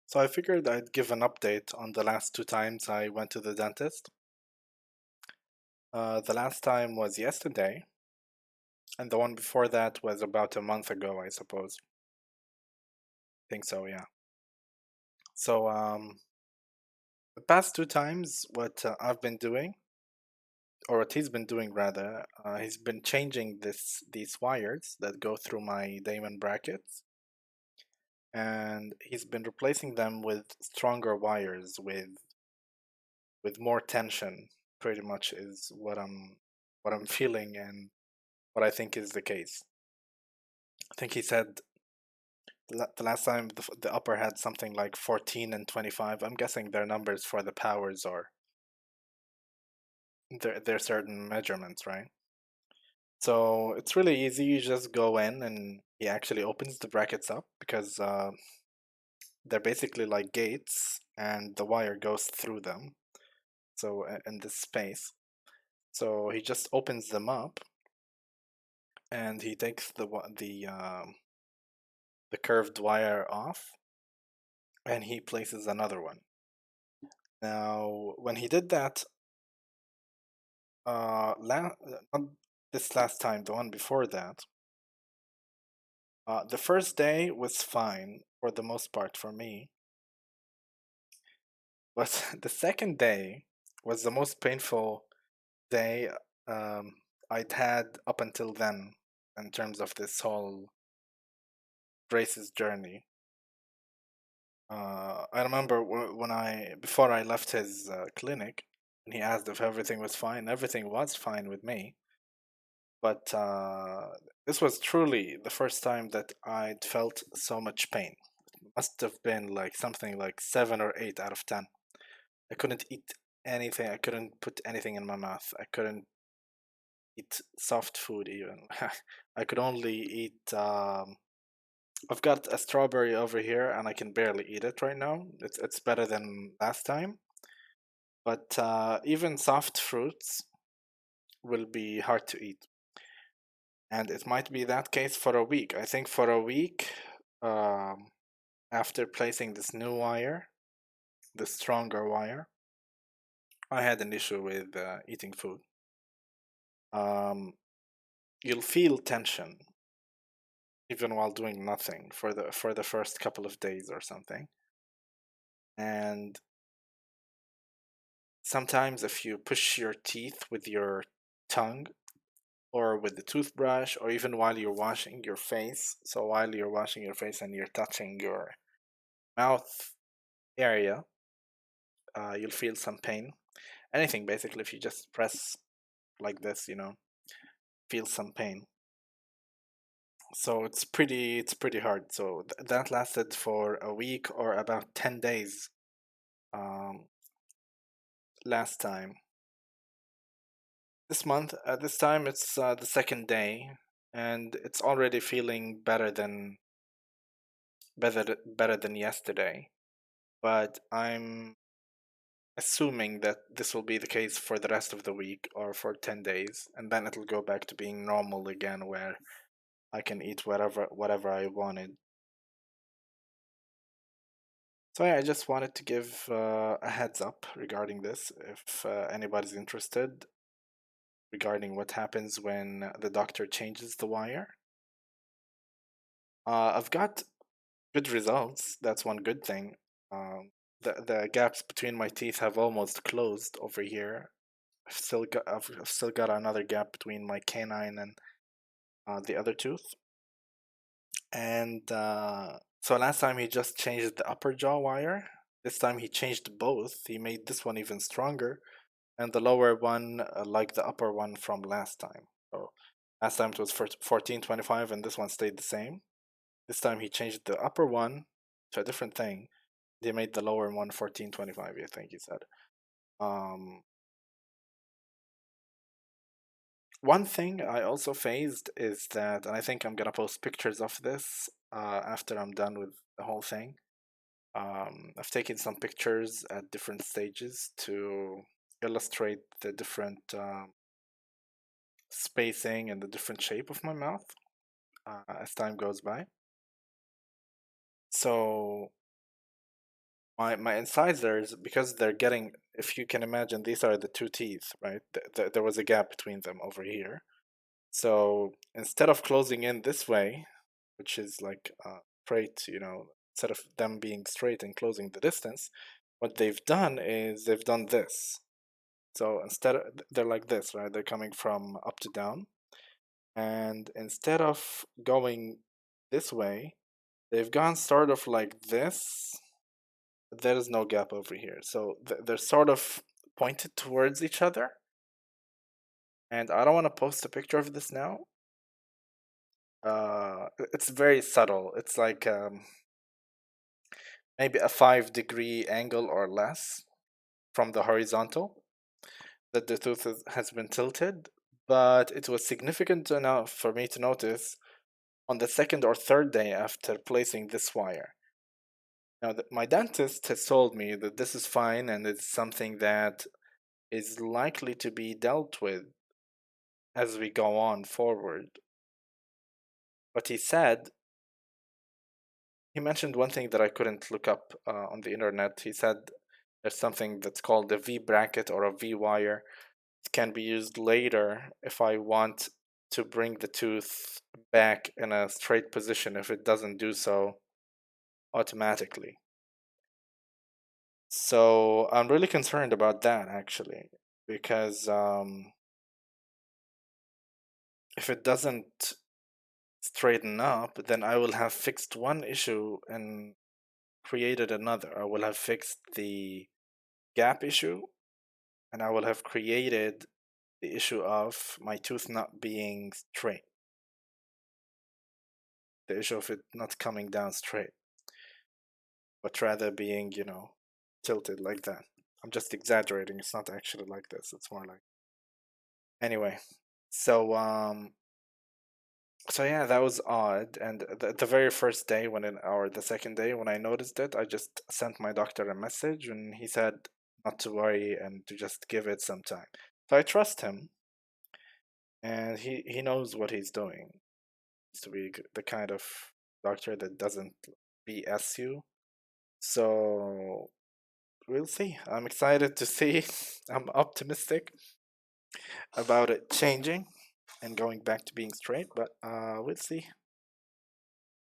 So I figured I'd give an update on the last two times I went to the dentist. The last time was yesterday, and the one before that was about a month ago, I suppose. Think so, yeah. So the past two times, what I've been doing, or what he's been doing rather, he's been changing these wires that go through my Damon brackets, and he's been replacing them with stronger wires with more tension. Pretty much is what I'm feeling and what I think is the case. I think he said the last time the upper had something like 14 and 25. I'm guessing their numbers for the powers or their certain measurements, right? So it's really easy. You just go in and he actually opens the brackets up because they're basically like gates and the wire goes through them. So in this space. So he just opens them up and he takes the curved wire off and he places another one. Now, when he did that, not this last time, the one before that, the first day was fine for the most part for me, but the second day was the most painful day um, I'd had up until then in terms of this whole braces journey. I remember when before I left his clinic, and he asked if everything was fine. Everything was fine with me, but this was truly the first time that I'd felt so much pain. It must have been like something like 7 or 8 out of 10. I couldn't eat anything. I couldn't put anything in my mouth. I couldn't eat soft food even. I could only eat. I've got a strawberry over here, and I can barely eat it right now. It's better than last time, but even soft fruits will be hard to eat. And it might be that case for a week. I think for a week, um, after placing this new wire, the stronger wire, I had an issue with eating food. Um, you'll feel tension even while doing nothing for the first couple of days or something. And sometimes if you push your teeth with your tongue or with the toothbrush or even while you're washing your face, so while you're washing your face and you're touching your mouth area, you'll feel some pain. Anything basically, if you just press like this, feel some pain. So it's pretty hard. So that lasted for a week or about 10 days um, last time. This month, at this time, it's the second day, and it's already feeling better than yesterday. But I'm assuming that this will be the case for the rest of the week or for 10 days, and then it'll go back to being normal again, where I can eat whatever I wanted. So yeah, I just wanted to give a heads up regarding this if anybody's interested regarding what happens when the doctor changes the wire. I've got good results. That's one good thing. The gaps between my teeth have almost closed over here. I've still got another gap between my canine and the other tooth. And so last time he just changed the upper jaw wire. This time he changed both. He made this one even stronger, and the lower one like the upper one from last time. So last time it was 1425, and this one stayed the same. This time he changed the upper one to a different thing. They made the lower one 1425, I think he said. Um, One thing I also phased is that, and I think I'm gonna post pictures of this after I'm done with the whole thing. I've taken some pictures at different stages to illustrate the different spacing and the different shape of my mouth as time goes by. So my incisors, because they're getting, if you can imagine, these are the two teeth, right? There was a gap between them over here. So instead of closing in this way, which is like straight, instead of them being straight and closing the distance, what they've done is they've done this. So instead of, they're like this, right? They're coming from up to down. And instead of going this way, they've gone sort of like this. There is no gap over here. So they're sort of pointed towards each other. And I don't want to post a picture of this now. It's very subtle. It's like maybe a 5-degree angle or less from the horizontal that the tooth has been tilted. But it was significant enough for me to notice on the second or third day after placing this wire. Now, my dentist has told me that this is fine and it's something that is likely to be dealt with as we go on forward. But he mentioned one thing that I couldn't look up on the internet. He said there's something that's called a V bracket or a V wire. It can be used later if I want to bring the tooth back in a straight position if it doesn't do so automatically. So I'm really concerned about that actually, because if it doesn't straighten up, then I will have fixed one issue and created another. I will have fixed the gap issue and I will have created the issue of my tooth not being straight, the issue of it not coming down straight, but rather being, tilted like that. I'm just exaggerating. It's not actually like this. It's more like, anyway. So so yeah, that was odd. And the very first day or the second day when I noticed it, I just sent my doctor a message and he said not to worry and to just give it some time. So I trust him, and he knows what he's doing. He's to be the kind of doctor that doesn't BS you. So we'll see. I'm excited to see. I'm optimistic about it changing and going back to being straight, but we'll see.